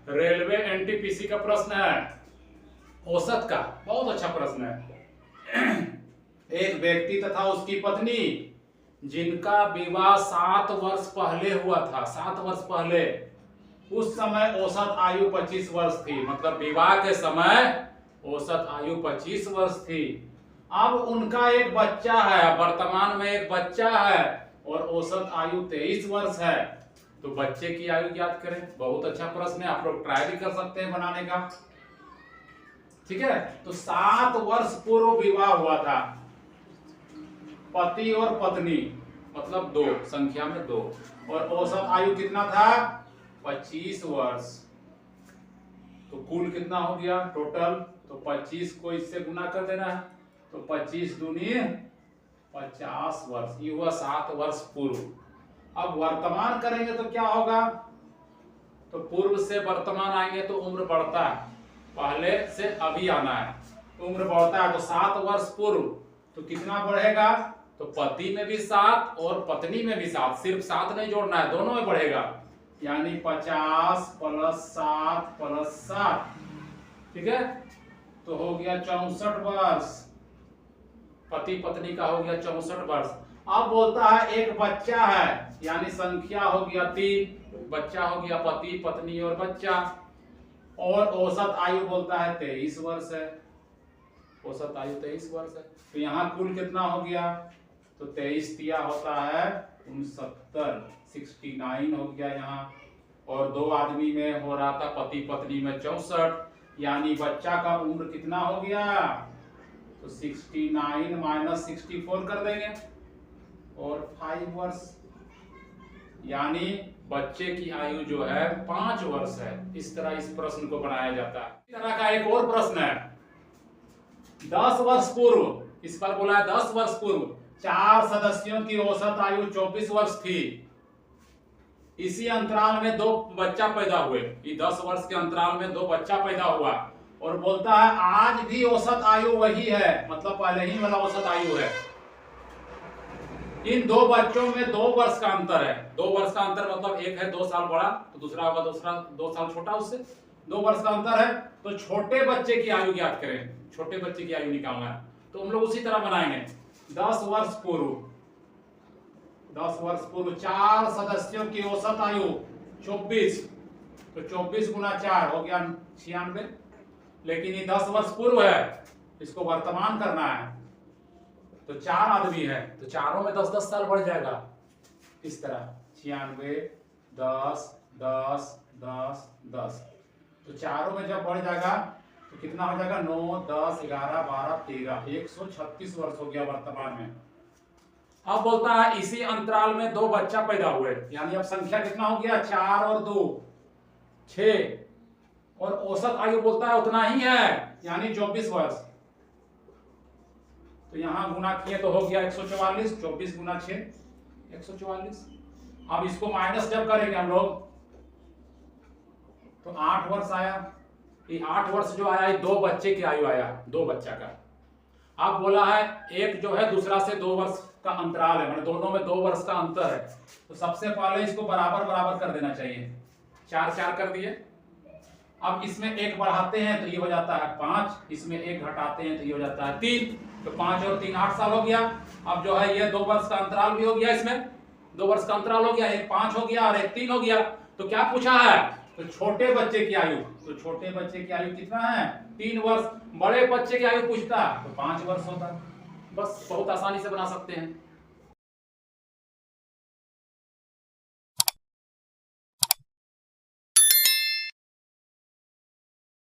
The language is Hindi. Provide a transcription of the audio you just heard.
रेलवे एनटीपीसी का प्रश्न है, औसत का, बहुत अच्छा प्रश्न है। एक व्यक्ति तथा उसकी पत्नी जिनका विवाह 7 वर्ष पहले हुआ था, 7 वर्ष पहले, उस समय औसत आयु 25 वर्ष थी। मतलब विवाह के समय औसत आयु 25 वर्ष थी। अब उनका एक बच्चा है, वर्तमान में एक बच्चा है और औसत आयु 23 वर्ष है। तो बच्चे की आयु ज्ञात करें। बहुत अच्छा प्रश्न है, आप लोग ट्राई भी कर सकते हैं बनाने का। ठीक है, तो 7 वर्ष पूर्व विवाह हुआ था, पति और पत्नी, मतलब 2, संख्या में 2, और औसत आयु कितना था? 25 वर्ष। तो कुल कितना हो गया टोटल? तो 25 को इससे गुना कर देना है, तो 25 दूनी 50 वर्ष। ये हुआ 7 वर्ष पूर्व। अब वर्तमान करेंगे तो क्या होगा? तो पूर्व से वर्तमान आएंगे तो उम्र बढ़ता है, पहले से अभी आना है, उम्र बढ़ता है। तो 7 वर्ष पूर्व तो कितना बढ़ेगा? तो पति में भी 7 और पत्नी में भी 7, सिर्फ 7 नहीं जोड़ना है, दोनों में बढ़ेगा, यानी 50 + 7 + 7, ठीक है, तो हो गया 64 वर्ष। पति पत्नी का हो गया 64 वर्ष। अब बोलता है एक बच्चा है, यानी संख्या हो गया 3, बच्चा हो गया पति पत्नी और बच्चा, और औसत आयु बोलता है 23 वर्ष है। औसत आयु 23 वर्ष है। तो यहाँ कुल कितना हो गया? तो 23 तिया होता है 69, 69 हो गया यहाँ। और 2 आदमी में हो रहा था, पति पत्नी में 64, यानी बच्चा का उम्र कितना हो गया? तो 69 - 64 कर देंगे और 5 वर्ष, यानी बच्चे की आयु जो है 5 वर्ष है। इस तरह इस प्रश्न को बनाया जाता है। इस तरह का एक और प्रश्न है, 10 वर्ष पूर्व, इस पर बोला है 10 वर्ष पूर्व 4 सदस्यों की औसत आयु 24 वर्ष थी। इसी अंतराल में 2 बच्चा पैदा हुए। ये 10 वर्ष के अंतराल में 2 बच्चा पैदा हुआ, और बोलता है आज भी औसत आयु वही है, मतलब पहले ही वाला औसत आयु है। इन 2 बच्चों में 2 वर्ष का अंतर है। 2 वर्ष का अंतर मतलब एक है 2 साल बड़ा, तो दूसरा होगा 2 साल छोटा, उससे 2 वर्ष का अंतर है। तो छोटे बच्चे की आयु ज्ञात करें, छोटे बच्चे की आयु निकालना है। तो हम लोग उसी तरह बनाएंगे, 10 वर्ष पूर्व, 10 वर्ष पूर्व 4 सदस्यों की औसत आयु 24, तो 24 × 4 हो गया 96। लेकिन ये 10 वर्ष पूर्व है, इसको वर्तमान करना है, तो 4 आदमी है, तो चारों में 10-10 साल बढ़ जाएगा। इस तरह 96, 10, 10, 10, 10, तो चारों में जब बढ़ जाएगा तो कितना हो जाएगा? 9, 10, 11, 12, 13, 136 वर्ष हो गया वर्तमान में। अब बोलता है इसी अंतराल में 2 बच्चा पैदा हुए, यानी अब संख्या कितना हो गया? 4 और 2 6, और औसत आयु बोलता है उतना ही है, यानी 24 वर्ष। तो यहां गुना किए तो हो गया 144, 24 × 6 144। अब इसको माइनस जब करेंगे हम लोग तो 8 वर्ष आया। ये 8 वर्ष जो आया, ये 2 बच्चे की आयु आया, 2 बच्चा का। अब बोला है एक जो है दूसरा से 2 वर्ष का अंतराल है, मतलब दोनों में 2 वर्ष का अंतर है। तो सबसे पहले इसको बराबर बराबर कर देना चाहिए, 4 कर दिए। अब इसमें 1 बढ़ाते हैं तो ये हो जाता है 5, इसमें 1 घटाते हैं तो ये हो जाता है 3, तो 5 और 3 8 साल हो गया। अब जो है ये 2 वर्ष का अंतराल भी हो गया, इसमें 2 वर्ष का अंतराल हो गया, एक 5 हो गया और एक 3 हो गया। तो क्या पूछा है? तो छोटे बच्चे की आयु, तो छोटे बच्चे की आयु कितना है? 3 वर्ष। बड़े बच्चे की आयु पूछता तो 5 वर्ष होता। बस बहुत आसानी से बना सकते हैं।